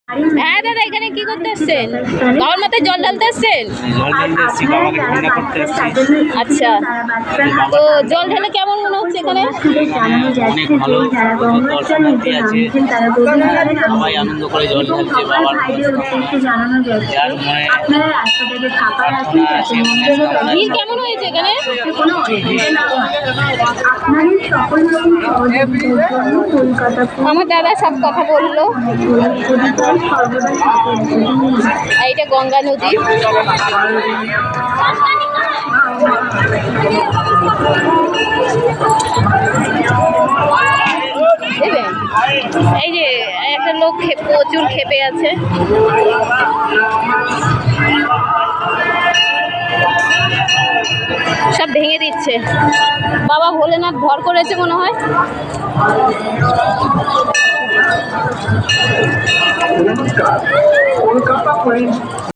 হ্যাঁ দাদা, এখানে কি করতে এসছেন? বাবার মাথায় জল ঢালতে এসছেন? আচ্ছা, তো জল ঢেলে কেমন মনে হচ্ছে এখানে? অনেক ভালো, দর্শনার্থী আছে, সবাই আনন্দ করে জল ঢালছে বাবার যার মনে প্রার্থনা আছে। ভিড় কেমন হয়েছে এখানে? আমার দাদা সব কথা বললো। এইটা গঙ্গা নদী। এই যে একটা লোক প্রচুর ক্ষেপে আছে। সব ভেঙে দিচ্ছে। বাবা ভোলেনাথ ভর করেছে মনে হয়। নমস্কার, কলকাতা